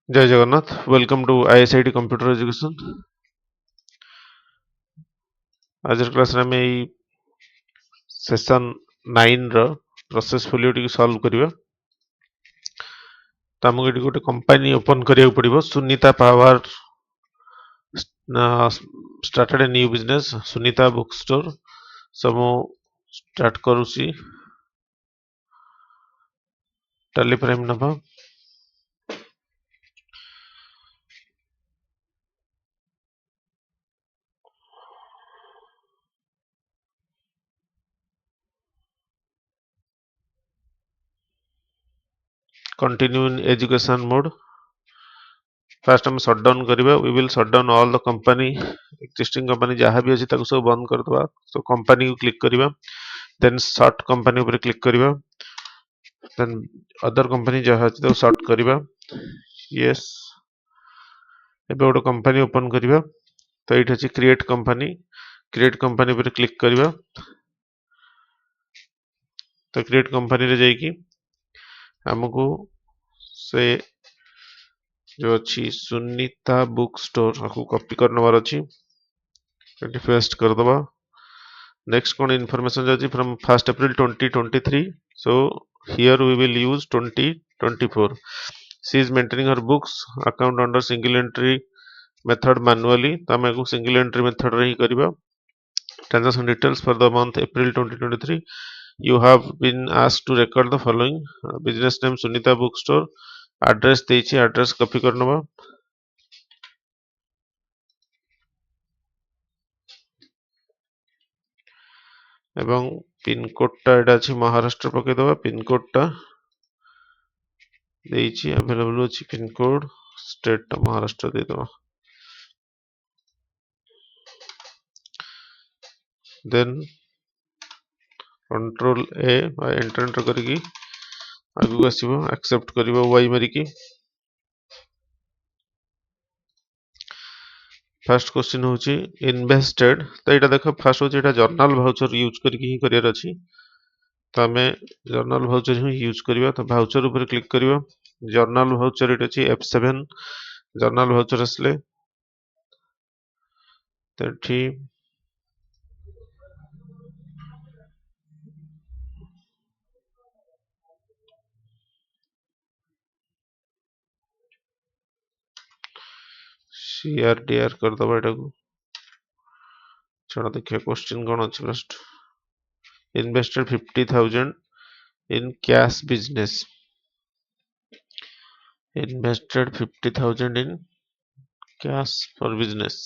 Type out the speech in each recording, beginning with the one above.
जय Jagannath. Welcome to ISIT computer education. आज class में सेशन 9 रो प्रोसेस फोलियो सॉल्व करिवा। तो हमको ये गोटे कंपनी ओपन करिया पड़िबो। Sunita power started a new business Sunita bookstore. सब स्टार्ट करूसी टाली प्राइम नबा। Continue in education mode. First हम शट डाउन करिवा। We will shut down all the company existing company जहाँ भी अछि ताको सब बंद कर दवा। तो कंपनी को क्लिक करिवा। देन शॉर्ट कंपनी ऊपर क्लिक करिवा। देन अदर कंपनी जहाँ अछि ताको शॉर्ट करिवा। यस एबे गोटे कंपनी ओपन करिवा। तो ये अच्छी क्रिएट कंपनी पर क्लिक करिवा। तो क्रिएट कंपनी रे जाइकी हमको से जो अच्छी सुनीता बुक स्टोर को कॉपी करनवार अच्छी पेस्ट कर दबा। नेक्स्ट कौन इन्फॉर्मेशन जाती from 1st April 2023। so here we will use 2024। she is maintaining her books account under single entry method manually। तो हमें को सिंगल एंट्री मेथड रे ही करिवा। transaction details for the month April 2023। you have been asked to record the following। business name sunita bookstore। address देछि address copy करनवा। एवं pin code टा एटा अछि महाराष्ट्र पके दवा। पिन कोड टा देछि अवेलेबल अछि। पिन कोड स्टेट टा महाराष्ट्र दे दवा। देन कंट्रोल ए एंटर करिकी आगु आसीबो एक्सेप्ट करिवो वाई मारिकी। फर्स्ट क्वेश्चन होची इन्वेस्टेड। तो एटा देखो फर्स्ट होची एटा जर्नल वाउचर यूज करके ही करियर अछि। तो हमें जर्नल वाउचर ही यूज करिवा। तो वाउचर ऊपर क्लिक करिवा। जर्नल वाउचर एटा अछि F7। जर्नल वाउचर असले तेठी CRDR कर दबा। एटा को चलो देखिए क्वेश्चन कौन अछि। First invested 50,000 in cash business। invested 50,000 in cash for business।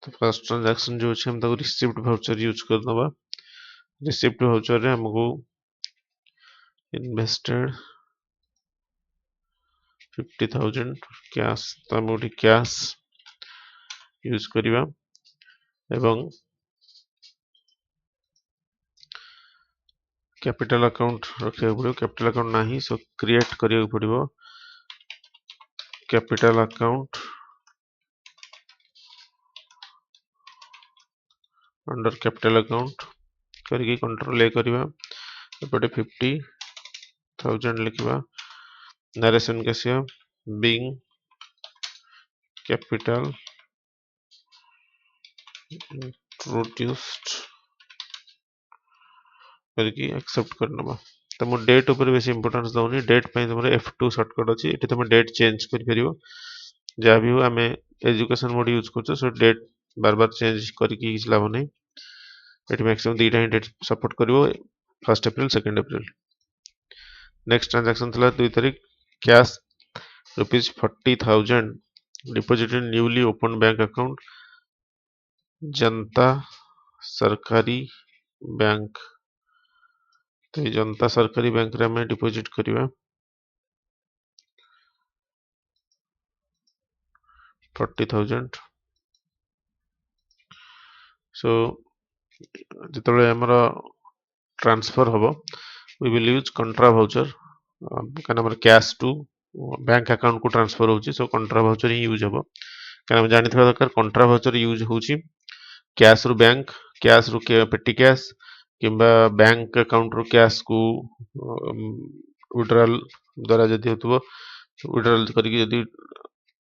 तो फर्स्ट ट्रांजैक्शन जो अछि हम ताको रिसिप्ट वाउचर यूज कर दबा। रिसिप्ट वाउचर रे हमको invested 50,000 कैश। तो हम उठी कैश यूज करिवा। एवं कैपिटल अकाउंट रखिया पड़िबो। कैपिटल अकाउंट नाही सो क्रिएट करिया पड़िबो capital account under capital account करके कंट्रोल ए करिवा। एपटे 50,000 लिखिवा। नरेशन कैसिया बीइंग कैपिटल इंट्रोड्यूस्ड करके एक्सेप्ट करनबा। तो मो डेट ऊपर बेसी इंपोर्टेंस दउनी। डेट पई तमरे F2 शॉर्टकट अछि। एठी तमे डेट चेंज कर परिबो। जा भी हो हमें एजुकेशन मोड यूज करछो सो डेट बार बार चेंज करके किछ लाभ नै। एठी मैक्सिमम दीटा ही डेट सपोर्ट करिवो 1st April 2nd April। Next transaction थला 2 तारिख cash ₹40,000 deposited newly open bank account Janata सरकारी बैंक। तो ये जनता सरकारी बैंक रे हमें डिपॉजिट करिवा 40,000। सो जितले हमरा ट्रांसफर हबो we will use contra voucher. कान हमर कैश टू बैंक अकाउंट को ट्रांसफर होची सो कंट्रा वाउचर ही यूज हबो। କାରଣ ଜାଣିଥିବା ଦରକାର କଣ୍ଟ୍ରା ଭାଉଚର ୟୁଜ୍ ହଉଛି କ୍ୟାସ୍ ରୁ ବ୍ୟାଙ୍କ, କ୍ୟାସ୍ ରୁ ପେଟି କ୍ୟାସ୍ କିମ୍ବା ବ୍ୟାଙ୍କ ଆକାଉଣ୍ଟ ରୁ କ୍ୟାସ୍ କୁ ୱିଡ୍ରାଲ୍ ଦ୍ୱାରା ଯଦି ହେଉଥିବ ୱିଡ୍ରାଲ୍ କରିକି ଯଦି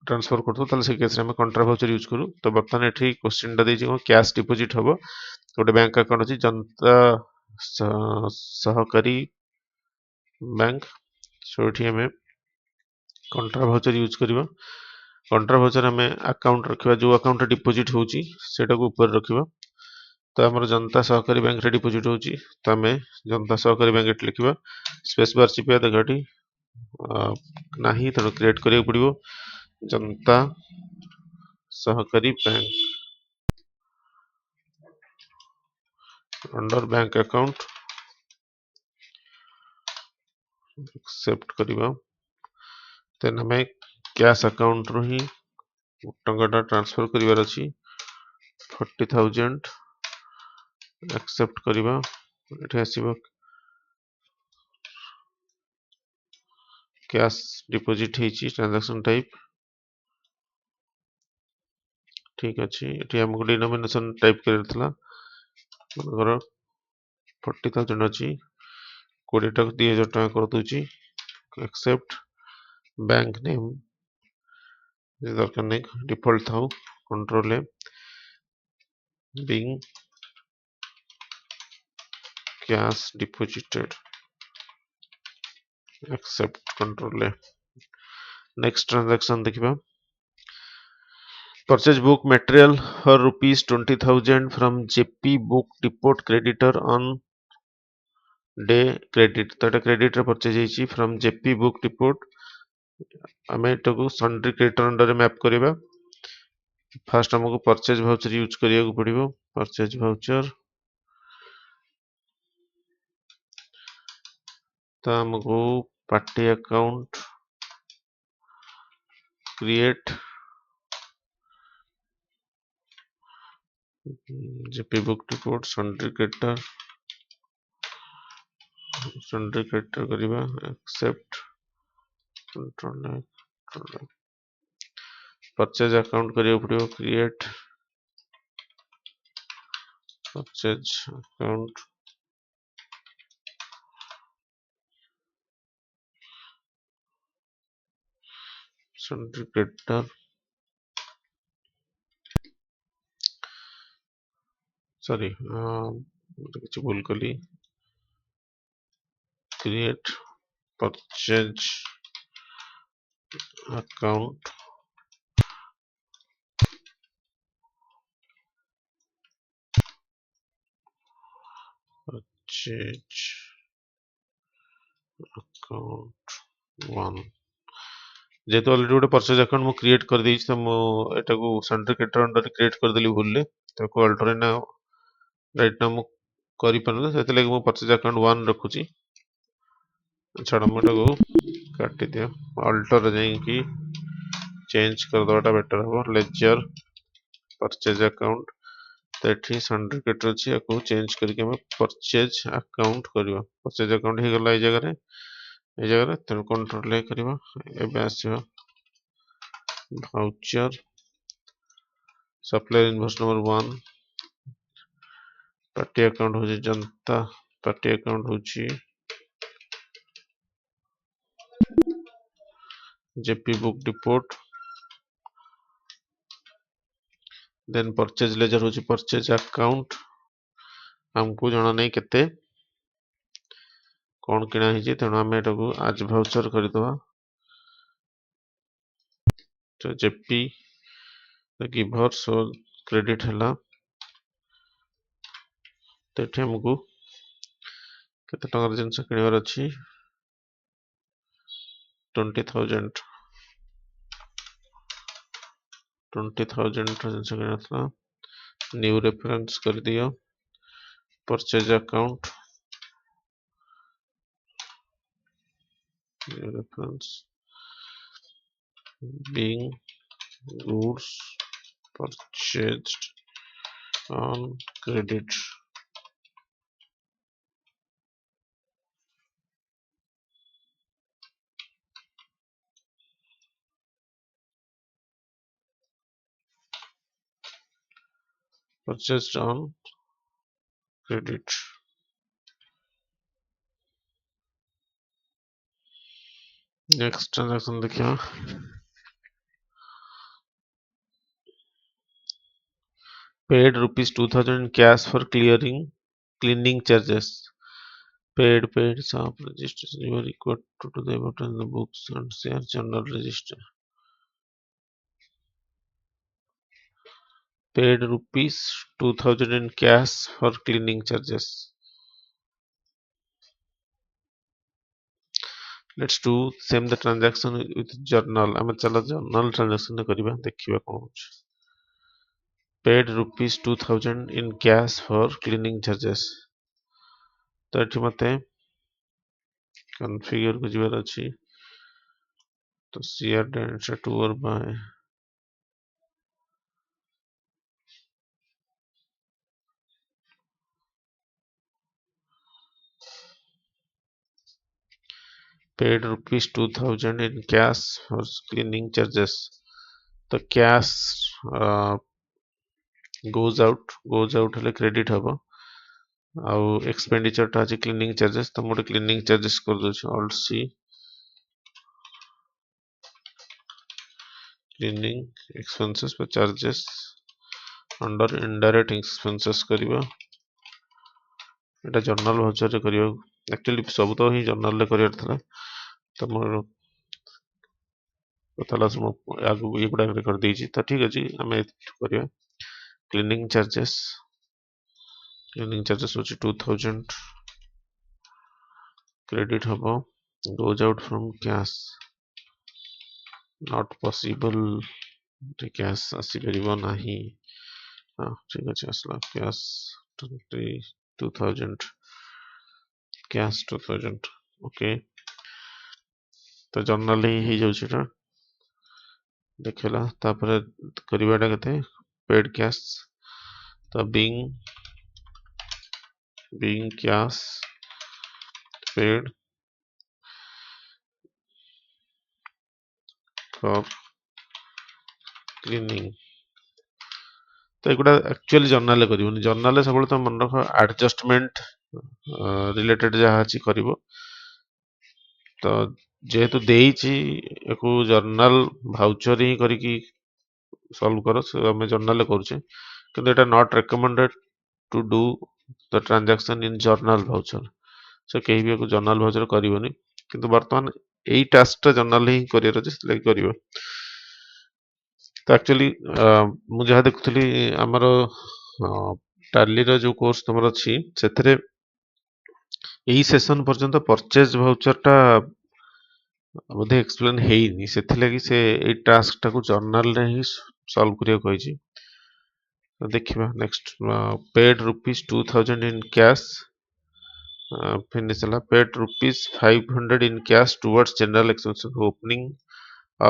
ट्रांसफर करतो ताले से केस रे हम कंट्रा भाउचर यूज करू। तो बर्तमान एठी क्वेश्चन टा देछि कैश डिपॉजिट हबो गोटे बैंक अकाउंट अछि जनता सहकारी बैंक सो एठी हमें कंट्रा भाउचर यूज करबा। कंट्रा भाउचर हमें अकाउंट रखिबा जो अकाउंट डिपॉजिट होउची सेटा को ऊपर रखिबा। तो हमर जनता सहकारी बैंक रे डिपॉजिट होउची तो हमें जनता सहकारी बैंक एट लिखिबा स्पेस बार चिपिया देखाटी नाही तो क्रिएट करियो पड़िबो Janata Sahakari bank under bank account accept करिबा। देन हमें कैश अकाउंट रो ही टंकाटा ट्रांसफर करिवार अछि 40,000 एक्सेप्ट करिबा। एठी आसीबो कैश डिपॉजिट हेची ट्रांजैक्शन टाइप ठीक अछि। एठी हमको डिनोमिनेशन टाइप करथला मगर 40,000 अछि 20 टाक 2000 टका कर दोची एक्सेप्ट बैंक नेम दरकार नहीं डिफॉल्ट था कंट्रोल है being cash deposited accept control है। नेक्स्ट ट्रांजैक्शन देखिबा purchase book material for rupees 20,000 from JP book depot creditor on day credit तो एटा क्रेडिट रे परचेज हेची फ्रॉम जेपी बुक डिपोट हमें एटा को सन्ड्री क्रेडिटर अंडर रे मैप करिबा। फर्स्ट हमको परचेज वाउचर यूज करिया को पड़िबो परचेज वाउचर तो हमको party account create JP book report sundry creditor करिबा एक्सेप्ट कंट्रोल परचेज अकाउंट करिया पड़िबो create purchase account sundry creditor sorry किसी भूल कली create purchase account purchase account 1 जेतो ऑलरेडी गोटे परचेज अकाउंट मु क्रिएट कर देइछ त मु एटा को सन्ड्री क्रेडिटर अंडर क्रिएट कर देली भूलले ताको अल्टर ना राइट ना मु करि परले सेते लागि मु परचेज अकाउंट 1 रखुची छाड़ मोटा को काटी दियो अल्टर रे जाई कि चेंज कर दोटा बेटर हो लेजर परचेज अकाउंट तो एठी सन्ड्री क्रेडिटर अछि याको चेंज करके हम परचेज अकाउंट करबा परचेज अकाउंट हे गला ए जगह रे तेन कंट्रोल ले करबा एबे आसीबा voucher supplier invoice number 1 party account हो जनता पार्टी अकाउंट हो JP book depot then purchase ledger हो परचेज अकाउंट हमको जाना नहीं केते कौन किना ही तेणु आम एटा को आज भाउचर करदवा तो जेपी गिवर सो क्रेडिट हैला तो एठी हमको केते टंगर जिनस किनिबार अछि 20,000 जिनस किनथला न्यू रेफरेंस कर दियो purchase account new reference being goods purchased on credit purchased on credit. Next transaction देखिए paid rupees 2000 in cash for cleaning charges. Paid shop registration. You are required to do the above in the books and share journal register. Paid rupees 2000 in cash for cleaning charges. Let's do same the transaction with journal. ଆମେ ଚାଲ journal transaction କରିବା ଦେଖିବା କଣ ହଉଛି. Paid rupees 2000 in cash for cleaning charges. ତ ଏଠି ମତେ configure କୁ ଯିବାର ଅଛି. ତ share data to or by paid rupees 2000 in cash for cleaning charges. The cash goes out ହେଲେ credit ହବ ଆଉ expenditure ଟା ଅଛି cleaning charges ତ ମୁଁ ଗୋଟେ cleaning charges କରିଦଉଛି alt C cleaning expenses ବା charges under indirect expenses କରିବା ଏଟା journal voucher ରେ କରିବାକୁ actually ସବୁ ତ ହିଁ journal ରେ କରିବାର ଥିଲା ତ ମୋର ତାହେଲେ ମୁଁ ଆଗକୁ ଏଗୁଡାକରେ କରିଦେଇଛି ତ ଠିକ ଅଛି ଆମେ କରିବା cleaning charges ହଉଛି 2000 credit ହବ goes out from cash not possible cash ଆସିପାରିବ ନାହିଁ ହଁ ଠିକ ଅଛି ଆସିଲା cash 2000 cash 2000 ଓକେ ତ ଜର୍ନାଲ ହିଁ ହେଇଯାଉଛି ଏଟା ଦେଖେଇଲା ତାପରେ କରିବାଟା କେତେ paid cash ତ being cash paid for cleaning ତ ଏଗୁଡା ଆକ୍ଚୁଆଲି ଜର୍ନାଲ ରେ କରିବନି ଜର୍ନାଲ ରେ ସବୁବେଳେ ତ ମନେ ରଖ ଆଡଜଷ୍ଟମେଣ୍ଟ ରିଲେଟେଡ ଯାହା ଅଛି କରିବ ତ ଯେହେତୁ ଦେଇଛି ୟାକୁ ଜର୍ନାଲ ଭାଉଚର ହିଁ କରିକି ସଲ୍ଭ କର ଆମେ ଜର୍ନାଲ ରେ କରୁଛେ କିନ୍ତୁ ଏଟା not recommended to do the transaction in journal voucher ସେ କେହି ବି ୟାକୁ ଜର୍ନାଲ ଭାଉଚର କରିବନି କିନ୍ତୁ ବର୍ତ୍ତମାନ ଏଇ ଟାସ୍କ ଟା ଜର୍ନାଲ ହିଁ କରିବାର ଅଛି ସେଥିଲାଗି କରିବ ତ ଆକ୍ଚୁଆଲି ମୁଁ ଯାହା ଦେଖୁଥିଲି ଆମର ଟାଲିର ଯୋଉ କୋର୍ସ ତମର ଅଛି ସେଥିରେ ଏଇ ସେସନ ପର୍ଯ୍ୟନ୍ତ ପରଚେଜ ଭାଉଚର ଟା ବୋଧେ ଏକ୍ସପ୍ଲେନ ହେଇନି ସେଥିଲାଗି ସେ ଏଇ ଟାସ୍କ ଟାକୁ ଜର୍ନାଲ ରେ ହିଁ ସଲ୍ଭ କରିବାକୁ କହିଛି ତ ଦେଖିବା next paid rupees 2000 in cash finish ହେଲା paid rupees 500 in cash towards general expenses opening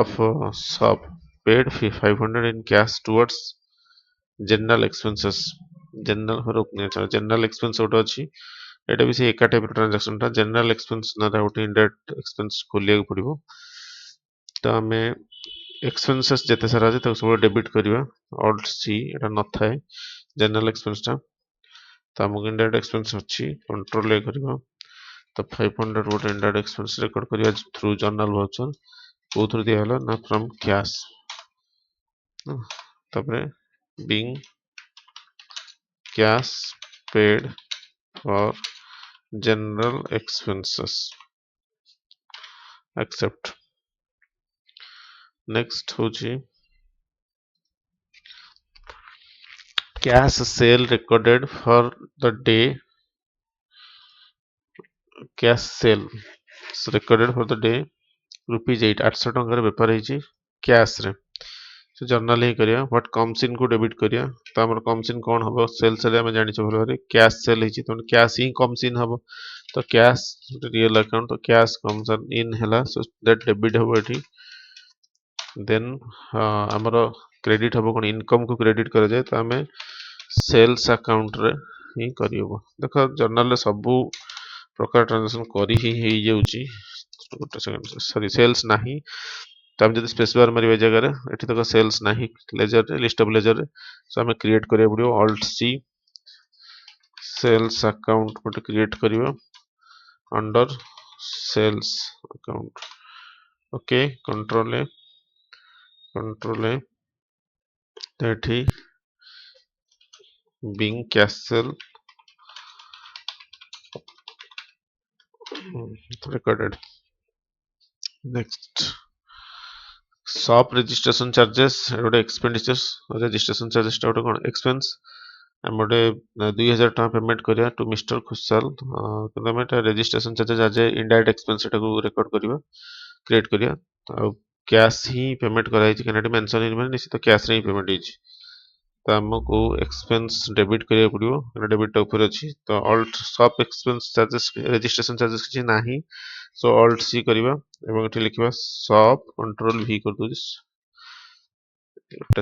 of shop paid 500 in cash towards general expenses general expense ଗୋଟେ ଅଛି ଏଟା ବି ସେଇ ଏକା ଟାଇପ ର ଟ୍ରାଞ୍ଜାକ୍ସନ ଟା general expense ନା ଗୋଟେ indirect expense ଖୋଲିବାକୁ ପଡିବ ତ ଆମେ expenses ଯେତେ ସାରା ଅଛି ତାକୁ ସବୁ ଡେବିଟ କରିବା alt C ଏଟା ନଥାଏ general expense ଟା ତ ଆମକୁ indirect expense ଅଛି control A କରିବା ତ 500 ଗୋଟେ indirect expense ରେକର୍ଡ କରିବା through journal voucher କୋଉଥିରୁ ଦିଆହେଲା ନା from cash ତାପରେ being cash paid for general expenses accept next ହଉଛି cash sale recorded for the day cash sale recorded for the day rupees 8 800 ଟଙ୍କାର ବେପାର ହେଇଛି କ୍ୟାଶ ରେ ସେ ଜର୍ନାଲ ହିଁ କରିବା ହ୍ୱାଟ କମ୍ସ ଇନ୍ କୁ ଡେବିଟ କରିବା ତ ଆମର କମ୍ସ ଇନ୍ କଣ ହବ ସେଲ୍ସ ରେ ଆମେ ଜାଣିଛୁ ଭଲ ଭାବରେ କ୍ୟାଶ ସେଲ୍ ହେଇଛି ତ କ୍ୟାଶ ହିଁ କମ୍ସ ଇନ୍ ହବ ତ କ୍ୟାଶ ରିଅଲ ଆକାଉଣ୍ଟ ତ କ୍ୟାଶ କମ୍ସ ଇନ୍ ହେଲା ସୋ ଦ୍ୟାଟ ଡେବିଟ ହବ ଏଠି ଦେନ୍ ଆମର କ୍ରେଡିଟ ହବ କଣ ଇନକମ କୁ କ୍ରେଡିଟ କରାଯାଏ ତ ଆମେ ସେଲ୍ସ ଆକାଉଣ୍ଟ ରେ ହିଁ କରିହବ ଦେଖ ଜର୍ନାଲ ରେ ସବୁ ପ୍ରକାର ଟ୍ରାଞ୍ଜାକ୍ସନ କରି ହିଁ ହେଇଯାଉଛି ଗୋଟେ ସେକେଣ୍ଡ ସରି ସେଲ୍ସ ନାହିଁ तो हम जब स्पेस बार मारिबा जगह रे एठी तक सेल्स नाही लेजर रे लिस्ट ऑफ लेजर रे सो हमें क्रिएट करिया पड़ियो ऑल्ट सी सेल्स अकाउंट गोटे क्रिएट करियो under sales account okay control A तो एठी बिंग कैसल recorded next shop registration charges गोटे एक्सपेंडिचर्स रजिस्ट्रेशन चार्जेस गोटे कौन एक्सपेंस आम गोटे 2000 टका पेमेंट करिया टू मिस्टर खुशहाल किंतु आम रजिस्ट्रेशन चार्जेस आज इनडायरेक्ट एक्सपेंस को रेकॉर्ड करिया क्रिएट करिया आ कैश ही पेमेंट कराई छि कनेक्ट मेंशन इन माने निश्चित कैश रे ही पेमेंट हिची तो हमको एक्सपेंस डेबिट करिया पड़ियो डेबिट टा ऊपर अछि तो alt shop expense charges registration charges किछि नाही सो ऑल्ट सी करिवा एवं एठी लिखिबा शॉप कंट्रोल वी कर दोछि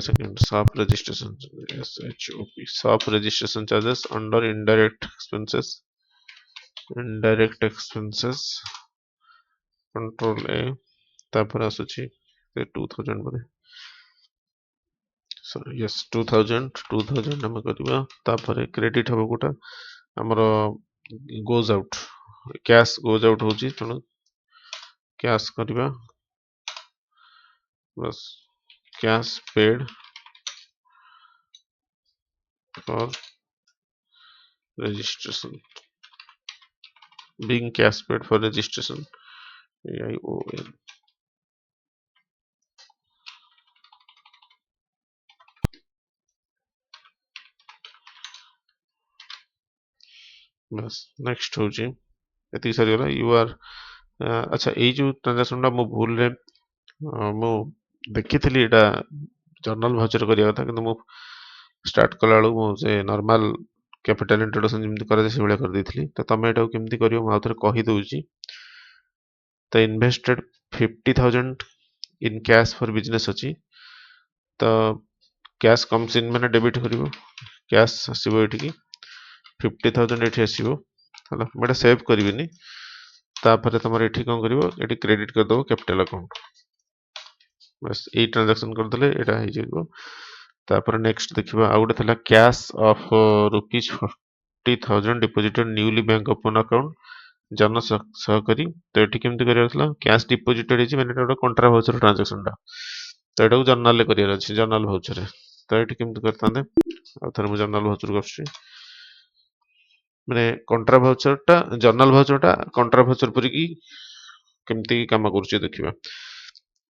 second shop registration shop registration charges under indirect expenses control ए तापर आसुछि 2000 बोले सॉरी यस 2000 हम करबा तापर क्रेडिट हबो कोटा हमर goes out cash goes out होछि तण कैश करबा बस cash paid for registration being cash paid for registration AION बस नेक्स्ट हो जी एति सरी गला यू आर अच्छा ए जो ट्रांजैक्शन टा मो भूल रे मो देखिथिली एटा जर्नल भाउचर करिया था किंतु मो स्टार्ट कला बेलू मो से नॉर्मल कैपिटल इंट्रोडक्शन जेमति करे से बेले कर देथिली तो तमे एटा केमति करियो म आउथरे कहि दउची तो invested 50,000 in cash for business अछि तो कैश कम्स इन माने डेबिट करिवो कैश आसीबो एठी की 50,000 एठी आसीबो हला मैं सेव करबिनी तापर तमर एठी कोन करिवो एठी क्रेडिट कर दो कैपिटल अकाउंट बस ए ट्रांजैक्शन कर देले एटा हे जेबो तापर नेक्स्ट देखिबा आ गुटे थला cash of rupees 40,000 deposited newly bank open account जन सहकारी तो एठी केमति करिया थला कैश डिपॉजिटेड हिची माने एटा कंट्रा भाउचर ट्रांजैक्शन टा तो एटा को जर्नल ले करिया अछि जर्नल भाउचर तो एठी केमति करताने आ थर मु जर्नल भाउचर को आछि माने कंट्रा भाउचर टा जर्नल भाउचर टा कंट्रा भाउचर परि की केमति काम करछि देखिबा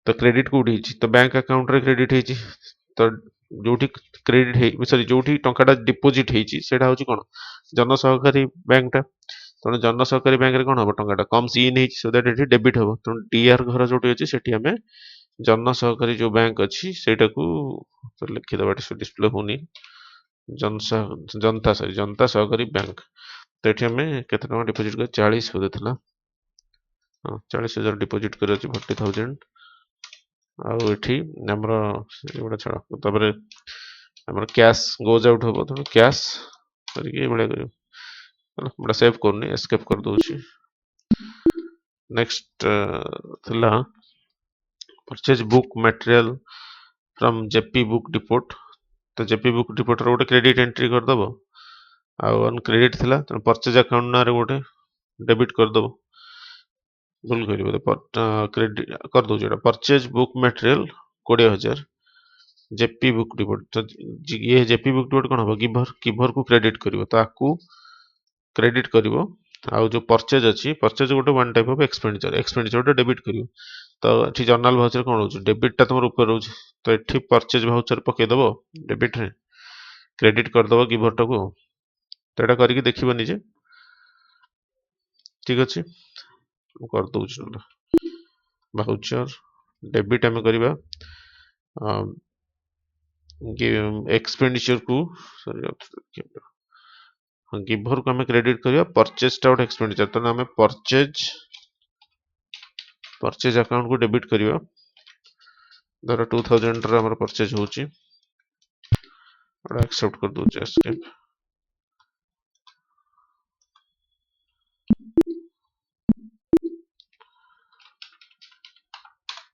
तो क्रेडिट कोठी हिची तो बैंक अकाउंट रे क्रेडिट हिची तो जोठी क्रेडिट हे सॉरी जोठी टंकाटा डिपॉजिट हेची सेटा होची कोन जन सहकारी बैंक टा तण जन सहकारी बैंक रे कोन हबो टंकाटा कम सीन हेची सो दैट एठी डेबिट हबो तण डीआर घर जोठी अछि सेठी हमें जन सहकारी जो बैंक अछि सेटा को तो लिखि दबा से डिस्प्ले होनी जनता सहकारी बैंक तो एठी हमें केते टका डिपॉजिट कर 40 हो देथला हां 40,000 डिपॉजिट कर अछि 40,000 आउ एठी हमर एबडा छडा तबरे हमर कैश गोज आउट हबो तो कैश करके एबडा करियो हला बडा सेव करनी एस्केप कर दोछि नेक्स्ट थला purchase book material from JP book depot तो जेपी बुक डिपोट रो गोटे क्रेडिट एंट्री कर दबो आउ अन क्रेडिट थिला तो परचेज अकाउंट ना रे गोटे डेबिट कर दबो भूल करियो तो क्रेडिट कर दो जेटा purchase book material 20,000 JP book depot तो ये जेपी बुक डिपोट कोन हबो गिवर को क्रेडिट करिवो तो आकू क्रेडिट करिवो आउ जो परचेज अछि परचेज गोटे वन टाइप ऑफ एक्सपेंडिचर गोटे डेबिट करिवो तो एठी जर्नल भाउचर कोन होछ डेबिट टा तमर ऊपर होछ तो एठी परचेज भाउचर पके दबो डेबिट रे क्रेडिट कर दबो गिवर टा को तो एटा करिके देखिबो निजे ठीक अछि कर दउछ भाउचर डेबिट हम करिबा एक्सपेंडिचर को सॉरी गिवर को हमें क्रेडिट करिया परचेज टा एक्सपेंडिचर तो हमें परचेज अकाउंट को डेबिट करिया धर 2000 रे हमर परचेज होची एक्सेप्ट कर दो एस्केप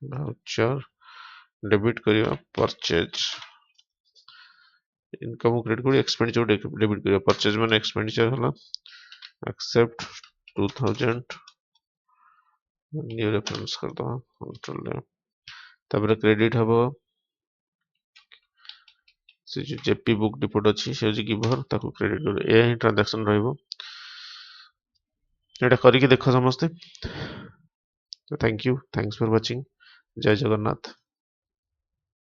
भाउचर डेबिट करिया परचेज इनकम क्रेडिट करी एक्सपेंडिचर डेबिट करिया परचेज माने एक्सपेंडिचर हला एक्सेप्ट 2000 न्यू रेफरेंस कर दो कंट्रोल तापर क्रेडिट हबो से जो जेपी बुक डिपोट अच्छी से जो गिवर ताको क्रेडिट कर ए ही ट्रांजैक्शन रहइबो एटा करिके देखो समस्ते thank you thanks for watching जय जगन्नाथ।